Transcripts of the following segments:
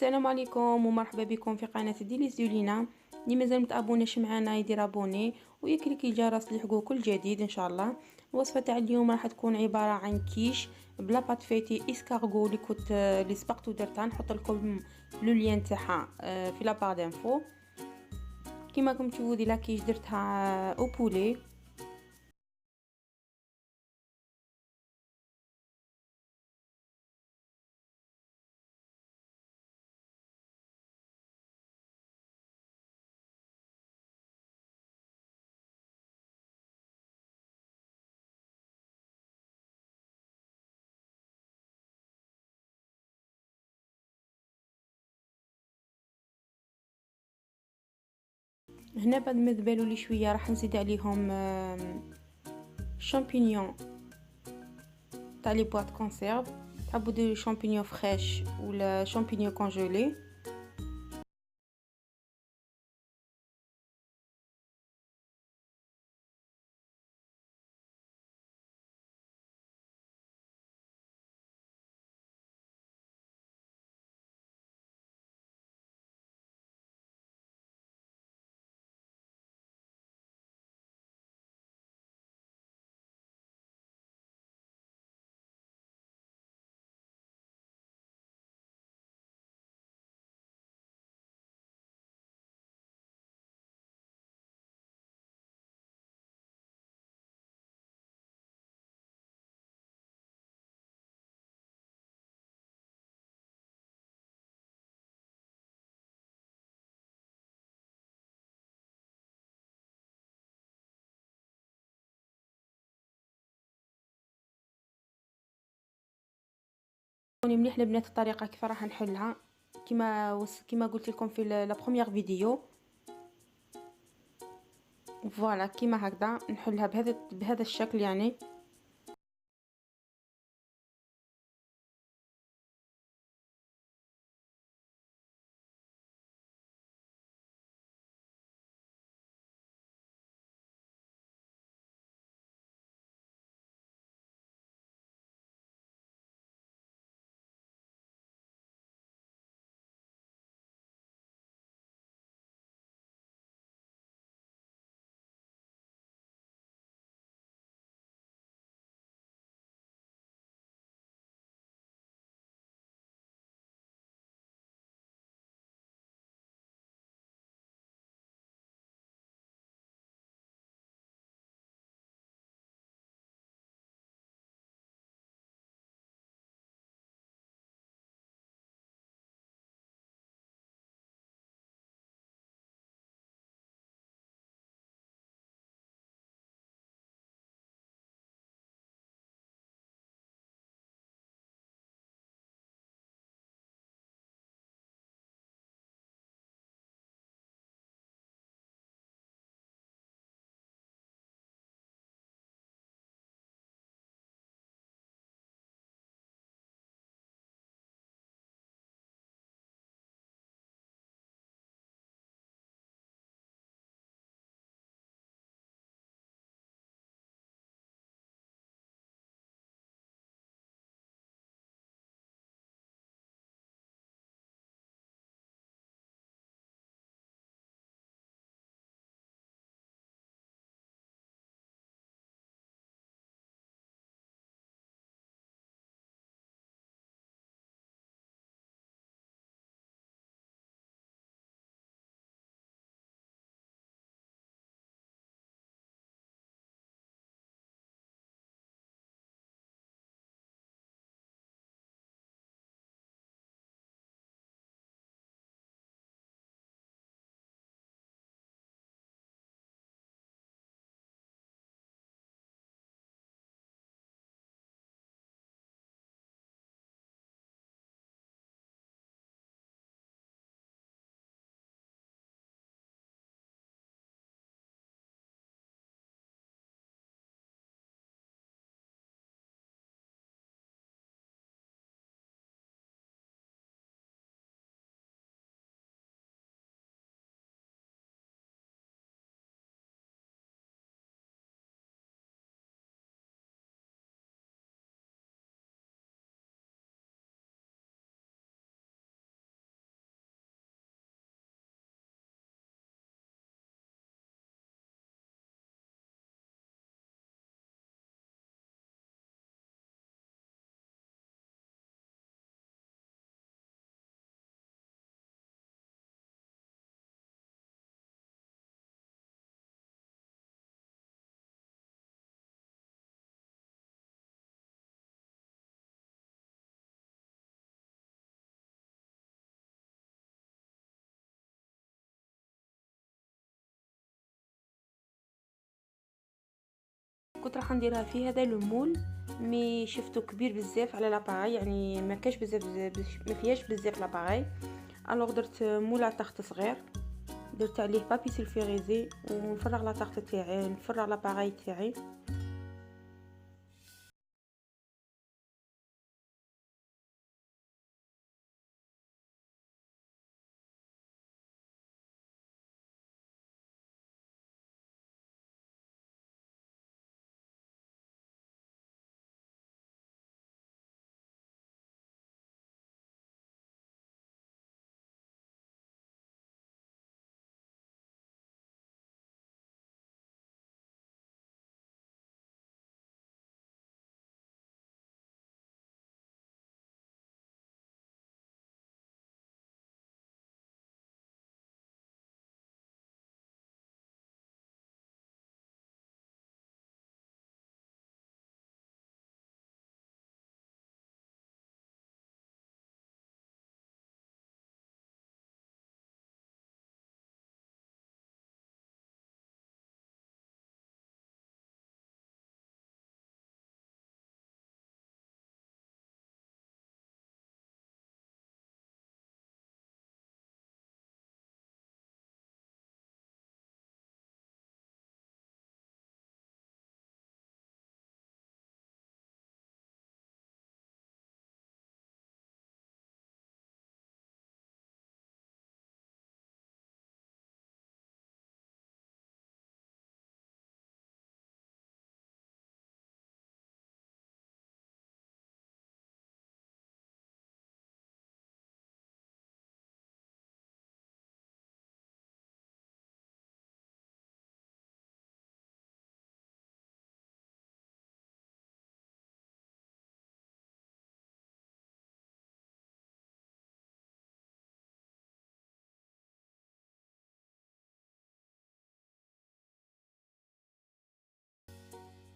السلام عليكم ومرحبا بكم في قناة ديليس دولينا. اللي مازال متابوناش معنا يدير ابوني ويكليك الجرس ليحقو كل جديد ان شاء الله. الوصفه تاع اليوم راح تكون عباره عن كيش بلا بات فيتي اسكارغو اللي كنت لي سبقتو درتها. نحط لكم لو لين تاعها في لابار دانفو. كيما راكم تشوفوا دي لا كيش درتها او بولي. هنا بعد ما ذبالوا لي شويه راح نزيد عليهم شامبينيون تاع لي بواط كونسيرف. تحبوا ديروا شامبينيون فريش ولا شامبينيون كونجيلي. كوني مليح البنات الطريقه كيف راح نحلها كيما قلت لكم في لا بروميير فيديو. فوالا كيما هكذا نحلها بهذا الشكل يعني. كنت راح نديرها في هذا لو مول، مي شفتو كبير بزاف على لاباراي، يعني ما كاش بزاف، ما فيهاش بزاف لاباراي. الوغ درت مولا طاخت صغير، درت عليه بابي سلفيريزي ونفرغ لا طاخت تاعي، نفرغ لاباراي تاعي.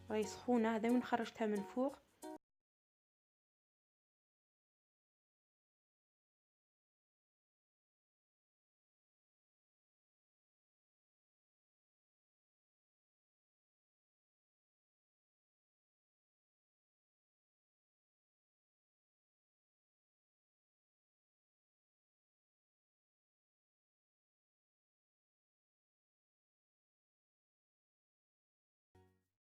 راهي سخونه، هذا من خرجتها من الفوق